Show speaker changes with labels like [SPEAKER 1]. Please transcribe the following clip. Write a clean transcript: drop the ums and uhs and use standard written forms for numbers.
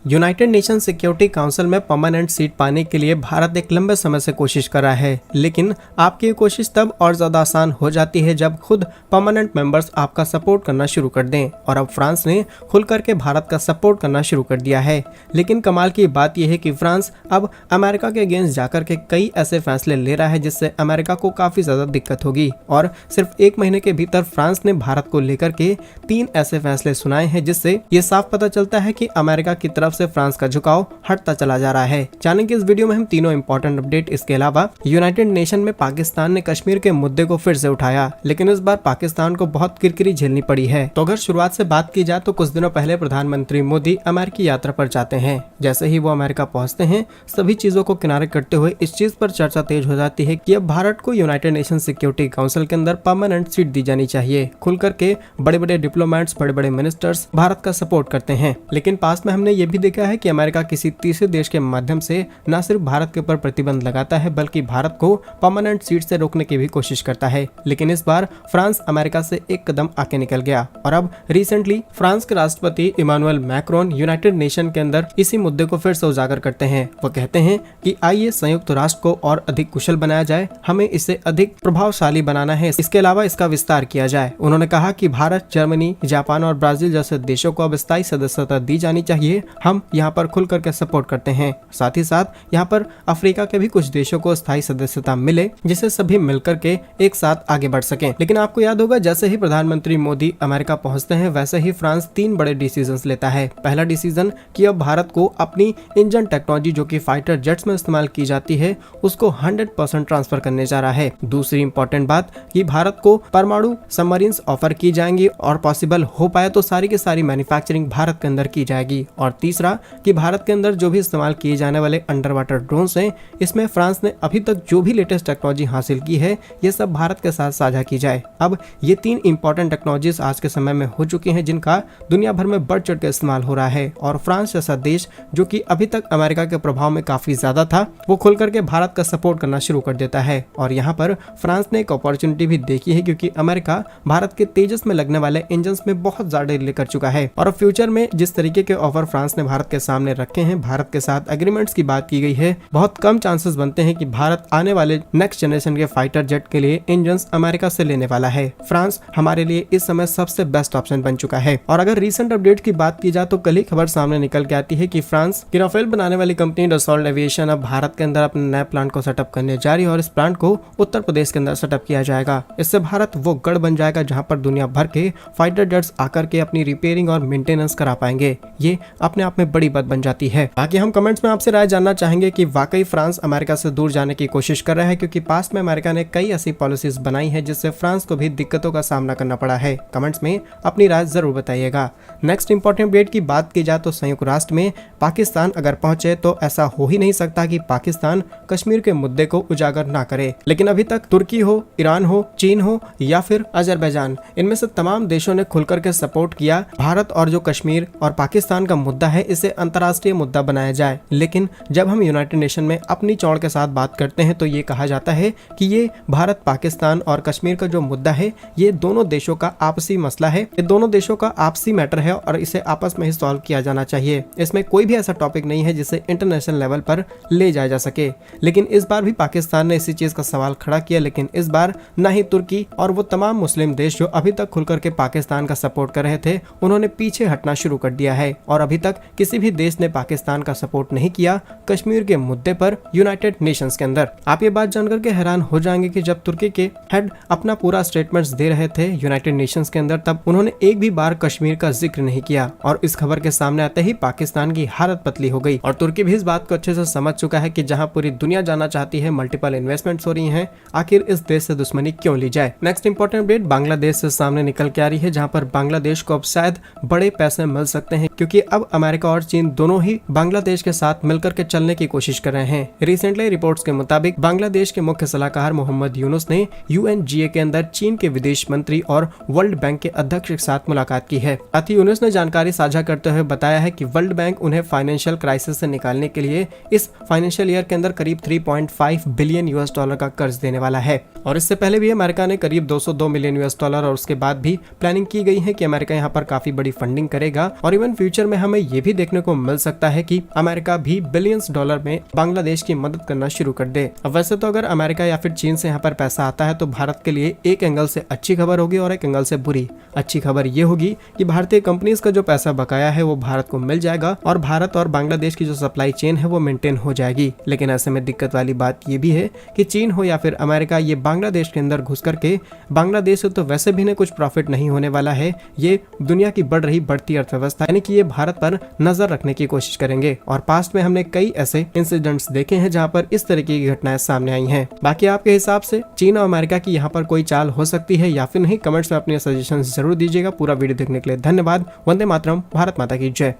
[SPEAKER 1] United nation security council में permanent seat पाने के लिए भारत एक लंबे समय से कोशिश कर रहा है, लेकिन आपकी ये कोशिश तब और ज्यादा आसान हो जाती है जब खुद परमानेंट मेंबर्स आपका सपोर्ट करना शुरू कर दें। और अब फ्रांस ने खुल करके भारत का सपोर्ट करना शुरू कर दिया है। लेकिन कमाल की बात यह है कि फ्रांस अब अमेरिका के अगेंस्ट जाकर के कई ऐसे फैसले ले रहा है जिससे अमेरिका को काफी ज्यादा दिक्कत होगी। और सिर्फ एक महीने के भीतर फ्रांस ने भारत को लेकर के 3 ऐसे फैसले सुनाए हैं जिससे ये साफ पता चलता है कि अमेरिका की तरफ से फ्रांस का झुकाव हटता चला जा रहा है। जानेंगे इस वीडियो में हम तीनों इंपॉर्टेंट अपडेट। इसके अलावा यूनाइटेड नेशन में पाकिस्तान ने कश्मीर के मुद्दे को फिर से उठाया, लेकिन इस बार पाकिस्तान को बहुत किरकिरी झेलनी पड़ी है। तो अगर शुरुआत से बात की जाए तो कुछ दिनों पहले प्रधानमंत्री मोदी अमेरिकी यात्रा पर जाते हैं। जैसे ही वो अमेरिका पहुंचते हैं, सभी चीजों को किनारे करते हुए इस चीज पर चर्चा तेज हो जाती है कि अब भारत को यूनाइटेड नेशन सिक्योरिटी काउंसिल के अंदर परमानेंट सीट दी जानी चाहिए। खुल करके बड़े बड़े डिप्लोमेट्स, बड़े बड़े मिनिस्टर्स भारत का सपोर्ट करते हैं। लेकिन पास में हमने ये भी देखा है कि अमेरिका किसी तीसरे देश के माध्यम से न सिर्फ भारत के ऊपर प्रतिबंध लगाता है, बल्कि भारत को परमानेंट सीट से रोकने की भी कोशिश करता है। लेकिन इस बार फ्रांस अमेरिका से एक कदम आगे निकल गया और अब रिसेंटली फ्रांस के राष्ट्रपति इमानुएल मैक्रोन यूनाइटेड नेशन के अंदर इसी मुद्दे को फिर से उजागर करते हैं। वो कहते हैं कि आइए संयुक्त राष्ट्र को और अधिक कुशल बनाया जाए, हमें इसे अधिक प्रभावशाली बनाना है, इसके अलावा इसका विस्तार किया जाए। उन्होंने कहा कि भारत, जर्मनी, जापान और ब्राजील जैसे देशों को अब स्थायी सदस्यता दी जानी चाहिए। हम यहाँ पर खुल करके सपोर्ट करते हैं। साथ ही साथ यहाँ पर अफ्रीका के भी कुछ देशों को स्थायी सदस्यता मिले, जिससे सभी मिलकर के एक साथ आगे बढ़ सकें। लेकिन आपको याद होगा, जैसे ही प्रधानमंत्री मोदी अमेरिका पहुंचते हैं, वैसे ही फ्रांस 3 बड़े डिसीजंस लेता है। पहला डिसीजन कि अब भारत को अपनी इंजन टेक्नोलॉजी जो कि फाइटर जेट्स में इस्तेमाल की जाती है, उसको 100% ट्रांसफर करने जा रहा है। दूसरी इंपॉर्टेंट बात कि भारत को परमाणु सबमरीन्स ऑफर की जाएंगी और पॉसिबल हो पाए तो सारी की सारी मैन्युफैक्चरिंग भारत के अंदर की जाएगी। और तीसरा कि भारत के अंदर जो भी इस्तेमाल किए जाने वाले अंडर वाटर ड्रोन्स हैं, इसमें फ्रांस ने अभी तक जो भी लेटेस्ट टेक्नोलॉजी हासिल की है, ये सब भारत के साथ साझा की जाए। अब ये 3 इंपॉर्टेंट टेक्नोलॉजीज आज के समय में हो चुकी हैं, जिनका दुनिया भर में बढ़ चढ़ के इस्तेमाल हो रहा है। और फ्रांस जैसा देश जो कि अभी तक अमेरिका के प्रभाव में काफी ज्यादा था, वो खुल करके भारत का सपोर्ट करना शुरू कर देता है। और यहाँ पर फ्रांस ने एक अपॉर्चुनिटी भी देखी है, क्योंकि अमेरिका भारत के तेजस में लगने वाले इंजन में बहुत ज्यादा डिले कर चुका है। और फ्यूचर में जिस तरीके के ऑफर फ्रांस ने भारत के सामने रखे हैं, भारत के साथ एग्रीमेंट्स की बात की गई है, बहुत कम चांसेस बनते हैं कि भारत आने वाले नेक्स्ट जनरेशन के फाइटर जेट के लिए इंजन्स अमेरिका से लेने वाला है। फ्रांस हमारे लिए इस समय सबसे बेस्ट ऑप्शन बन चुका है। और अगर रीसेंट अपडेट की बात की जाए तो कल ही खबर सामने निकल के आती है कि फ्रांस की राफेल बनाने वाली कंपनी डसॉल्ट एविएशन अब भारत के अंदर अपने नए प्लांट को सेटअप करने जा रही है। और इस प्लांट को उत्तर प्रदेश के अंदर सेटअप किया जाएगा। इससे भारत वो गढ़ बन जाएगा जहां पर दुनिया भर के फाइटर जेट्स आकर के अपनी रिपेयरिंग और मेंटेनेंस करा पाएंगे। ये अपने आप में बड़ी बात बन जाती है। बाकी हम कमेंट्स में आपसे राय जानना चाहेंगे कि वाकई फ्रांस अमेरिका से दूर जाने की कोशिश कर रहा है, क्योंकि पास्ट में अमेरिका ने कई ऐसी पॉलिसीज बनाई है जिससे फ्रांस को भी दिक्कतों का सामना करना पड़ा है। कमेंट्स में अपनी राय जरूर बताइएगा। नेक्स्ट इंपॉर्टेंट अपडेट की बात की जाए तो संयुक्त राष्ट्र में पाकिस्तान अगर पहुंचे तो ऐसा हो ही नहीं सकता कि पाकिस्तान कश्मीर के मुद्दे को उजागर ना करे। लेकिन अभी तक तुर्की हो, ईरान हो, चीन हो या फिर अजरबैजान, इनमें से तमाम देशों ने खुलकर के सपोर्ट किया भारत और जो कश्मीर और पाकिस्तान का मुद्दा है, इसे अंतर्राष्ट्रीय मुद्दा बनाया जाए। लेकिन जब हम यूनाइटेड नेशन में अपनी चौड़ के साथ बात करते हैं तो ये कहा जाता है कि ये भारत, पाकिस्तान और कश्मीर का जो मुद्दा है, ये दोनों देशों का आपसी मसला है, ये दोनों देशों का आपसी मैटर है और इसे आपस में ही सॉल्व किया जाना चाहिए। इसमें कोई भी ऐसा टॉपिक नहीं है जिसे इंटरनेशनल लेवल पर ले जाया जा सके। लेकिन इस बार भी पाकिस्तान ने इसी चीज का सवाल खड़ा किया, लेकिन इस बार न ही तुर्की और वो तमाम मुस्लिम देश जो अभी तक खुलकर के पाकिस्तान का सपोर्ट कर रहे थे, उन्होंने पीछे हटना शुरू कर दिया है। और अभी तक किसी भी देश ने पाकिस्तान का सपोर्ट नहीं किया कश्मीर के मुद्दे पर यूनाइटेड नेशंस के अंदर। आप ये बात जानकर के हैरान हो जाएंगे कि जब तुर्की के हेड अपना पूरा स्टेटमेंट्स दे रहे थे यूनाइटेड नेशंस के अंदर, तब उन्होंने एक भी बार कश्मीर का जिक्र नहीं किया। और इस खबर के सामने आते ही पाकिस्तान की हालत पतली हो गई। और तुर्की भी इस बात को अच्छे से समझ चुका है कि जहां पूरी दुनिया जाना चाहती है, मल्टीपल इन्वेस्टमेंट्स हो रही हैं, आखिर इस देश से दुश्मनी क्यों ली जाए। नेक्स्ट इंपॉर्टेंट अपडेट बांग्लादेश से सामने निकल के आ रही है, जहां पर बांग्लादेश को अब शायद बड़े पैसे मिल सकते हैं, क्योंकि अब अमेरिका और चीन दोनों ही बांग्लादेश के साथ मिलकर के चलने की कोशिश कर रहे हैं। रिसेंटली रिपोर्ट्स के मुताबिक बांग्लादेश के मुख्य सलाहकार मोहम्मद यूनुस ने UNGA के अंदर चीन के विदेश मंत्री और वर्ल्ड बैंक के अध्यक्ष के साथ मुलाकात की है। साथ ही यूनुस ने जानकारी साझा करते हुए बताया है कि वर्ल्ड बैंक उन्हें फाइनेंशियल क्राइसिस से निकालने के लिए इस फाइनेंशियल ईयर के अंदर करीब 3.5 बिलियन $US का कर्ज देने वाला है। और इससे पहले भी अमेरिका ने करीब 202 मिलियन $, और उसके बाद भी प्लानिंग की गई है कि अमेरिका यहाँ पर काफी बड़ी फंडिंग करेगा। और इवन फ्यूचर में हमें ये भी भी देखने को मिल सकता है कि अमेरिका भी बिलियंस डॉलर में बांग्लादेश की मदद करना शुरू कर दे। अब वैसे तो अगर अमेरिका या फिर चीन से यहाँ पर पैसा आता है तो भारत के लिए एक एंगल से अच्छी खबर होगी और एक एंगल से बुरी। अच्छी खबर ये होगी कि भारतीय कंपनीज का जो पैसा बकाया है वो भारत को मिल जाएगा और भारत और बांग्लादेश की जो सप्लाई चेन है वो मेंटेन हो जाएगी। लेकिन ऐसे में दिक्कत वाली बात ये भी है कि चीन हो या फिर अमेरिका, ये बांग्लादेश के अंदर घुस करके बांग्लादेश से तो वैसे भी कुछ प्रॉफिट नहीं होने वाला है। ये दुनिया की बढ़ती अर्थव्यवस्था यानी कि ये भारत पर नजर रखने की कोशिश करेंगे। और पास्ट में हमने कई ऐसे इंसिडेंट्स देखे हैं जहां पर इस तरीके की घटनाएं सामने आई हैं। बाकी आपके हिसाब से चीन और अमेरिका की यहाँ पर कोई चाल हो सकती है या फिर नहीं? कमेंट्स में अपने सजेशंस जरूर दीजिएगा। पूरा वीडियो देखने के लिए धन्यवाद। वंदे मातरम। भारत माता की जय।